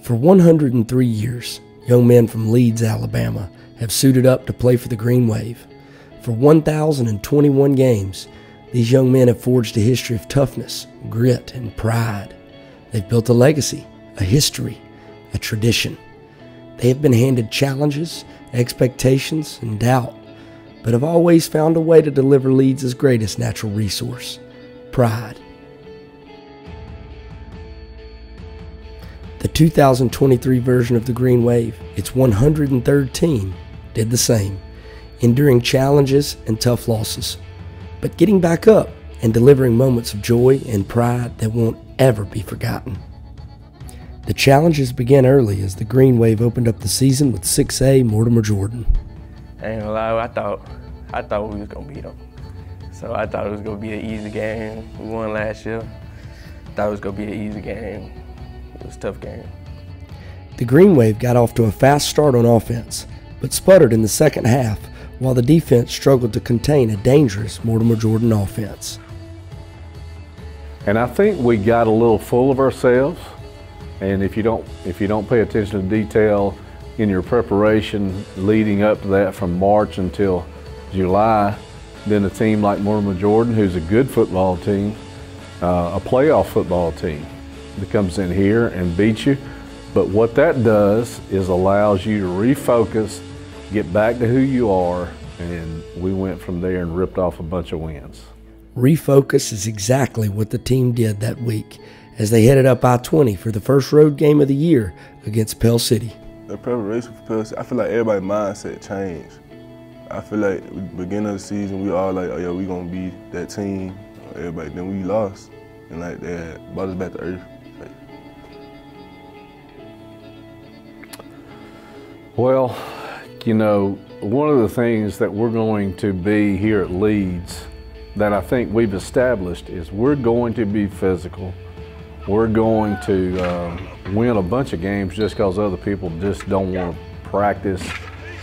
For 103 years, young men from Leeds, Alabama have suited up to play for the Greenwave. For 1,021 games, these young men have forged a history of toughness, grit, and pride. They've built a legacy, a history, a tradition. They have been handed challenges, expectations, and doubt, but have always found a way to deliver Leeds' greatest natural resource, pride. The 2023 version of the Greenwave, its 103rd team, did the same, enduring challenges and tough losses, but getting back up and delivering moments of joy and pride that won't ever be forgotten. The challenges began early as the Greenwave opened up the season with 6A Mortimer Jordan. I ain't gonna lie, I thought we was gonna beat them. So I thought it was gonna be an easy game. We won last year. Thought it was gonna be an easy game. It was a tough game. The Greenwave got off to a fast start on offense, but sputtered in the second half while the defense struggled to contain a dangerous Mortimer Jordan offense. And I think we got a little full of ourselves. And if you don't pay attention to detail in your preparation leading up to that from March until July, then a team like Mortimer Jordan, who's a good football team, a playoff football team, that comes in here and beats you. But what that does is allows you to refocus, get back to who you are, and we went from there and ripped off a bunch of wins. Refocus is exactly what the team did that week as they headed up I-20 for the first road game of the year against Pell City. The preparation for Pell City, I feel like everybody's mindset changed. I feel like at the beginning of the season, we all like, oh yeah, we gonna be that team. Everybody, then we lost, and like they had brought us back to earth. Well, you know, one of the things that we're going to be here at Leeds that I think we've established is we're going to be physical. We're going to win a bunch of games just because other people just don't want to practice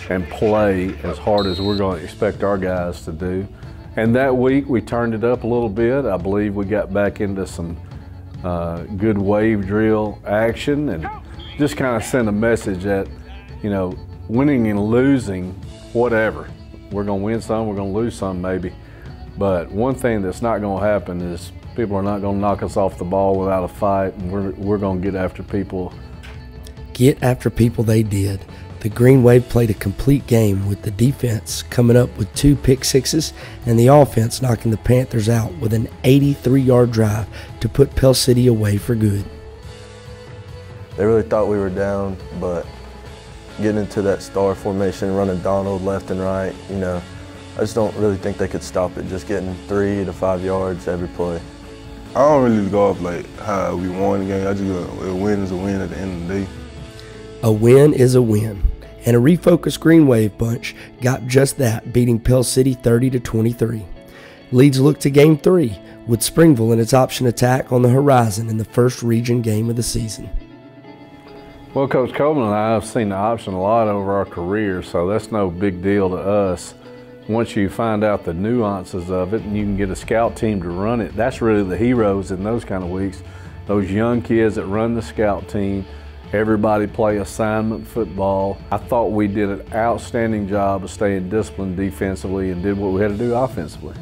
and play as hard as we're going to expect our guys to do. And that week we turned it up a little bit. I believe we got back into some good wave drill action and just kind of sent a message that, you know, winning and losing, whatever. We're going to win some, we're going to lose some maybe. But one thing that's not going to happen is people are not going to knock us off the ball without a fight, and we're going to get after people. Get after people they did. The Greenwave played a complete game with the defense coming up with 2 pick sixes and the offense knocking the Panthers out with an 83-yard drive to put Pell City away for good. They really thought we were down, but getting into that star formation, running Donald left and right, you know, I just don't really think they could stop it, just getting 3 to 5 yards every play. I don't really go off like how we won the game. I just go, a win is a win at the end of the day. A win is a win, and a refocused Greenwave bunch got just that, beating Pell City 30-23. Leeds looked to Game 3 with Springville and its option attack on the horizon in the first region game of the season. Well, Coach Coleman and I have seen the option a lot over our career, so that's no big deal to us. Once you find out the nuances of it and you can get a scout team to run it, that's really the heroes in those kind of weeks. Those young kids that run the scout team, everybody play assignment football. I thought we did an outstanding job of staying disciplined defensively and did what we had to do offensively.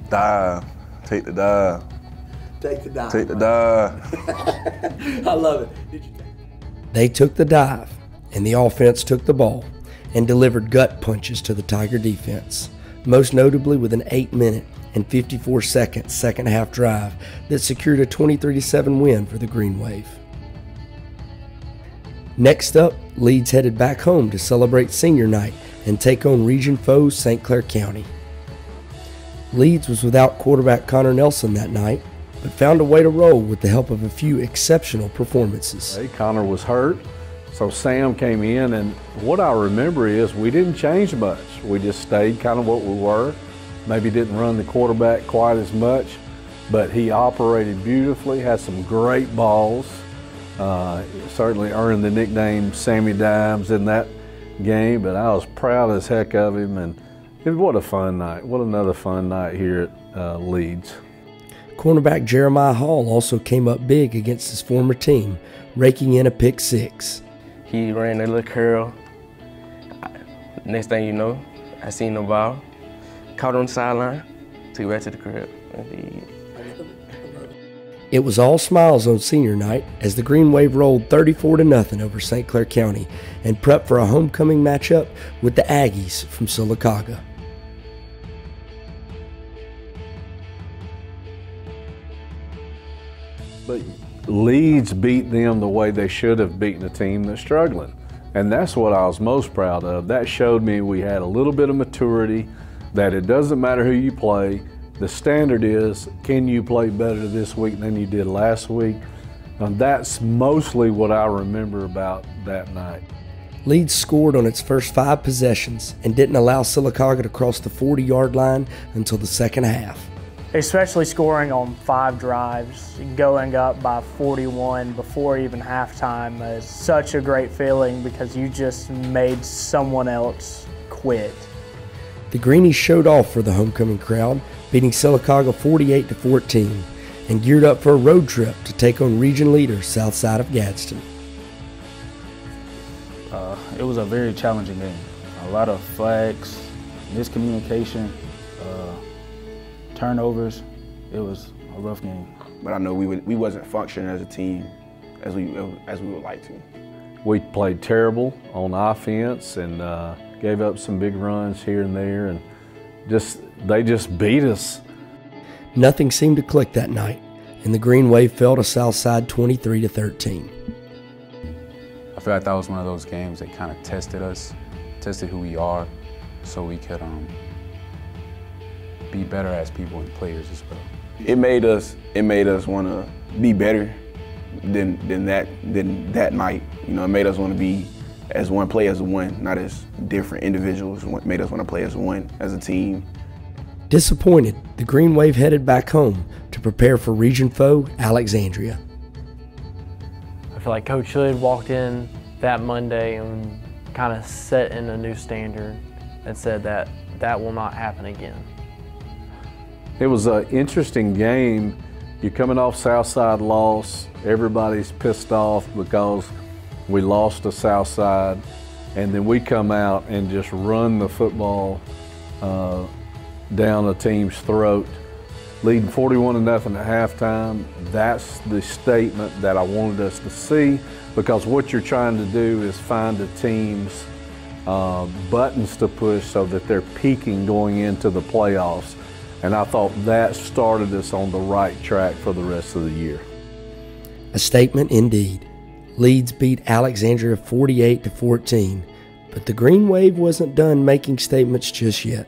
Dive, take the dive. Take the dive. Take the dive. I love it. They took the dive, and the offense took the ball and delivered gut punches to the Tiger defense, most notably with an 8-minute and 54-second second half drive that secured a 23-7 win for the Greenwave. Next up, Leeds headed back home to celebrate senior night and take on region foes St. Clair County. Leeds was without quarterback Connor Nelson that night, but found a way to roll with the help of a few exceptional performances. Hey, Connor was hurt, so Sam came in, and what I remember is we didn't change much. We just stayed kind of what we were. Maybe didn't run the quarterback quite as much, but he operated beautifully, had some great balls. Certainly earned the nickname Sammy Dimes in that game, but I was proud as heck of him, and what a fun night. What another fun night here at Leeds. Cornerback Jeremiah Hall also came up big against his former team, raking in a pick six. He ran a little curl. Next thing you know, I seen the ball, caught on the sideline, took it right to the crib. It was all smiles on senior night as the Green Wave rolled 34-0 over St. Clair County and prepped for a homecoming matchup with the Aggies from Sylacauga. But Leeds beat them the way they should have beaten a team that's struggling. And that's what I was most proud of. That showed me we had a little bit of maturity, that it doesn't matter who you play. The standard is, can you play better this week than you did last week? And that's mostly what I remember about that night. Leeds scored on its first 5 possessions and didn't allow Sylacauga to cross the 40-yard line until the second half. Especially scoring on 5 drives, going up by 41 before even halftime is such a great feeling because you just made someone else quit. The Greenies showed off for the homecoming crowd, beating Sylacauga 48-14, and geared up for a road trip to take on region leader Southside of Gadsden. It was a very challenging game. A lot of flags, miscommunication, turnovers. It was a rough game. But I know we wasn't functioning as a team as we would like to. We played terrible on offense and gave up some big runs here and there, and they just beat us. Nothing seemed to click that night, and the Green Wave fell to Southside 23-13. I feel like that was one of those games that kind of tested us, tested who we are, so we could be better as people and players as well. It made us want to be better than that night. You know, it made us want to be as one, play as one, not as different individuals. It made us want to play as one, as a team. Disappointed, the Green Wave headed back home to prepare for region foe Alexandria. I feel like Coach Hood walked in that Monday and kind of set in a new standard and said that that will not happen again. It was an interesting game. You're coming off Southside loss. Everybody's pissed off because we lost to Southside, and then we come out and just run the football down a team's throat, leading 41-0 at halftime. That's the statement that I wanted us to see, because what you're trying to do is find the team's buttons to push so that they're peaking going into the playoffs. And I thought that started us on the right track for the rest of the year. A statement indeed. Leeds beat Alexandria 48-14, but the Green Wave wasn't done making statements just yet.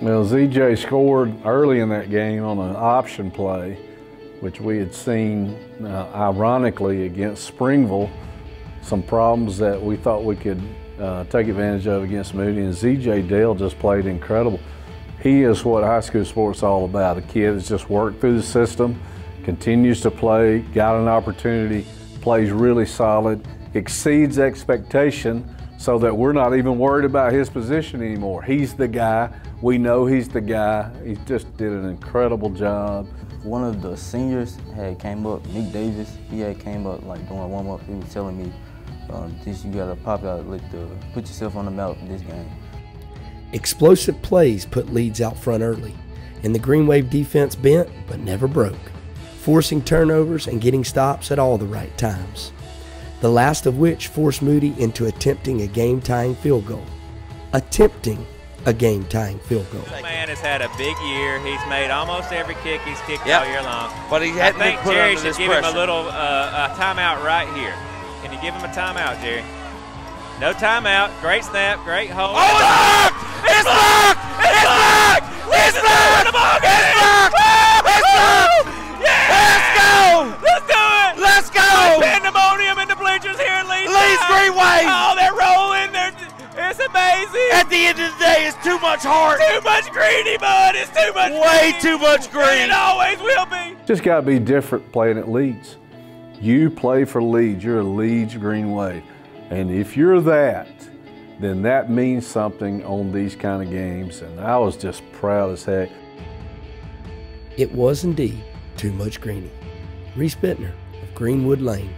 Well, ZJ scored early in that game on an option play, which we had seen, ironically, against Springville. Some problems that we thought we could take advantage of against Moody, and ZJ Dale just played incredible. He is what high school sports is all about. A kid that's just worked through the system, continues to play, got an opportunity, plays really solid, exceeds expectation, so that we're not even worried about his position anymore. He's the guy. We know he's the guy. He just did an incredible job. One of the seniors had came up, Nick Davis, he had came up like doing warm-up. He was telling me, this you gotta pop out, put yourself on the map this game. Explosive plays put Leeds out front early, and the Green Wave defense bent but never broke, forcing turnovers and getting stops at all the right times. The last of which forced Moody into attempting a game-tying field goal. Attempting a game-tying field goal. This man has had a big year. He's made almost every kick he's kicked all year long. But he hadn't been put Jerry under should this give pressure. him a little timeout right here. Can you give him a timeout, Jerry? No timeout. Great snap. Great hold. Oh, it's blocked! It's blocked! It's blocked! It's blocked! It's blocked! It's blocked! Yeah! Let's go! Let's do it! Let's go! Pandemonium in the bleachers here in Leeds. Leeds Greenwave! Oh, they're rolling. It's amazing. At the end of the day, it's too much heart. Too much greedy, bud. It's too much Way green. too much green. And it always will be. Just got to be different playing at Leeds. You play for Leeds. You're a Leeds Greenwave. And if you're that, then that means something on these kind of games. And I was just proud as heck. It was indeed too much greenie. Reese Bittner of Greenwood Lane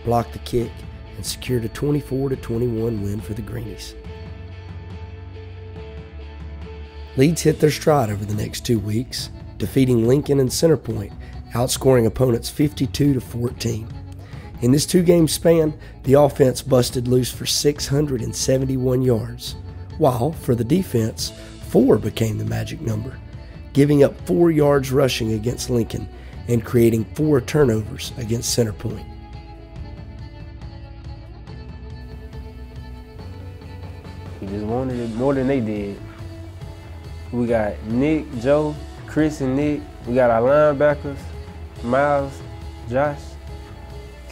blocked the kick and secured a 24-21 win for the Greenies. Leeds hit their stride over the next 2 weeks, defeating Lincoln and Centerpoint, outscoring opponents 52-14. In this 2-game span, the offense busted loose for 671 yards, while for the defense, 4 became the magic number, giving up 4 yards rushing against Lincoln and creating 4 turnovers against Centerpoint. We just wanted it more than they did. We got Nick, Joe, Chris, and Nick. We got our linebackers, Miles, Josh.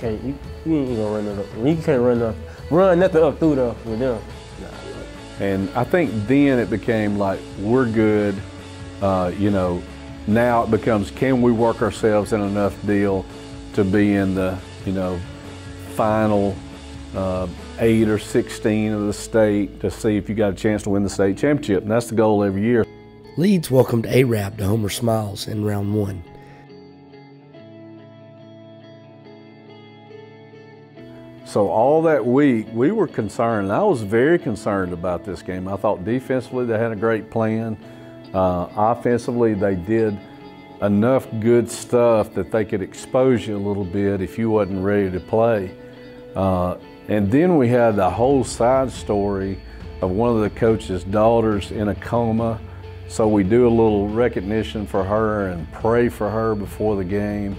You ain't gonna run it up. You can't run nothing up through there with them. And I think then it became like, we're good. Now it becomes, can we work ourselves in enough deal to be in the, final 8 or 16 of the state to see if you got a chance to win the state championship. And that's the goal every year. Leeds welcomed Arab to Homer Smiles in round 1. So all that week, we were concerned. I was very concerned about this game. I thought defensively they had a great plan. Offensively, they did enough good stuff that they could expose you a little bit if you wasn't ready to play. And then we had the whole side story of one of the coach's daughters in a coma. So we do a little recognition for her and pray for her before the game.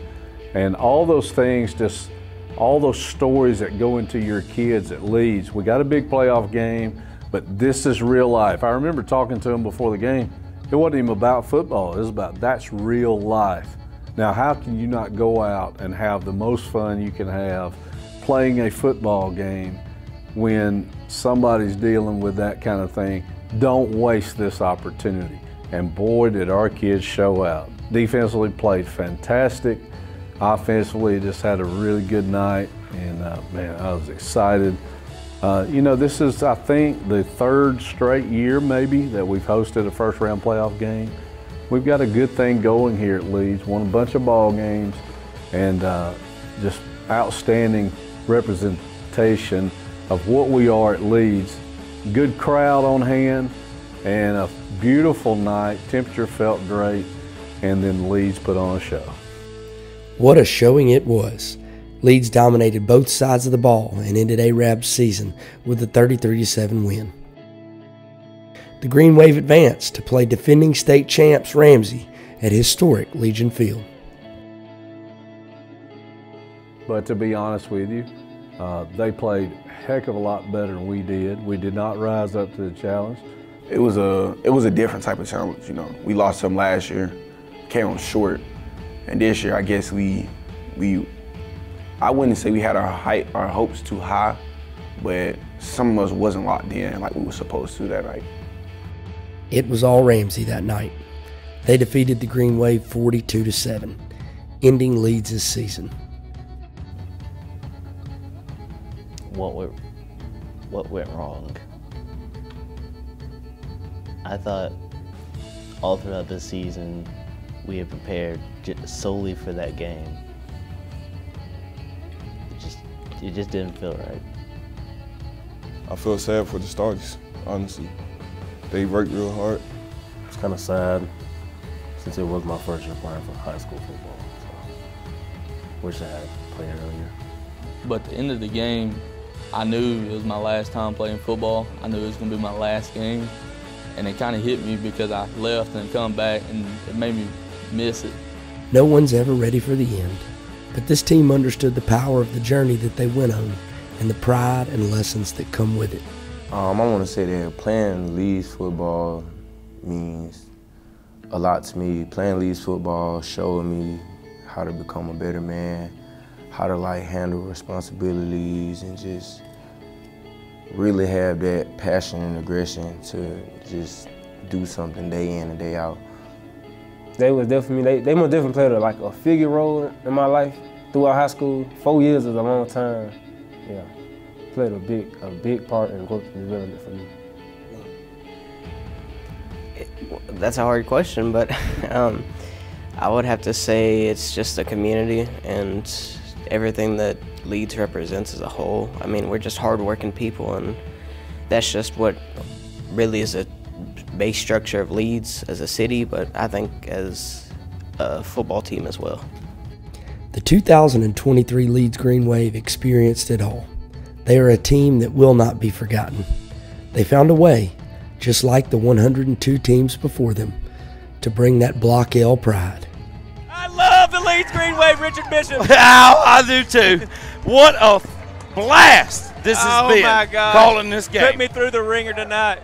And all those things, just all those stories that go into your kids at Leeds. We got a big playoff game, but this is real life. I remember talking to them before the game. It wasn't even about football. It was about, that's real life. Now, how can you not go out and have the most fun you can have playing a football game when somebody's dealing with that kind of thing? Don't waste this opportunity. And boy, did our kids show out. Defensively played fantastic. Offensively, just had a really good night, and man, I was excited. This is, I think, the 3rd straight year maybe that we've hosted a first-round playoff game. We've got a good thing going here at Leeds, won a bunch of ball games, and just outstanding representation of what we are at Leeds. Good crowd on hand, and a beautiful night. Temperature felt great, and then Leeds put on a show. What a showing it was. Leeds dominated both sides of the ball and ended Arab's season with a 33-7 win. The Greenwave advanced to play defending state champs Ramsey at historic Legion Field. But to be honest with you, they played a heck of a lot better than we did. We did not rise up to the challenge. It was a different type of challenge, We lost some last year, came on short. And this year, I guess I wouldn't say we had our hopes too high, but some of us wasn't locked in like we were supposed to that night. It was all Ramsey that night. They defeated the Greenwave 42-7, ending Leeds' season. What went wrong? I thought all throughout this season we had prepared solely for that game. It just didn't feel right. I feel sad for the starters, honestly. They worked real hard. It's kind of sad since it was my first year playing for high school football. So wish I had played earlier. But at the end of the game, I knew it was my last time playing football. I knew it was going to be my last game. And it kind of hit me because I left and come back, and it made me miss it. No one's ever ready for the end, but this team understood the power of the journey that they went on and the pride and lessons that come with it. I want to say that playing Leeds football means a lot to me. Playing Leeds football showed me how to become a better man, how to handle responsibilities, and just really have that passion and aggression to just do something day in and day out. They was definitely, they most definitely played a figure role in my life throughout high school. 4 years is a long time. Yeah, played a big part in growth and development for me. That's a hard question, but I would have to say it's just the community and everything that Leeds represents as a whole. I mean, we're just hardworking people, and that's just what really is a base structure of Leeds as a city, but I think as a football team as well. The 2023 Leeds Greenwave experienced it all. They are a team that will not be forgotten. They found a way, just like the 102 teams before them, to bring that Block L pride. I love the Leeds Greenwave, Richard Bishop. Ow, I do too. What a blast this has been, my God. calling this game. Put me through the ringer tonight.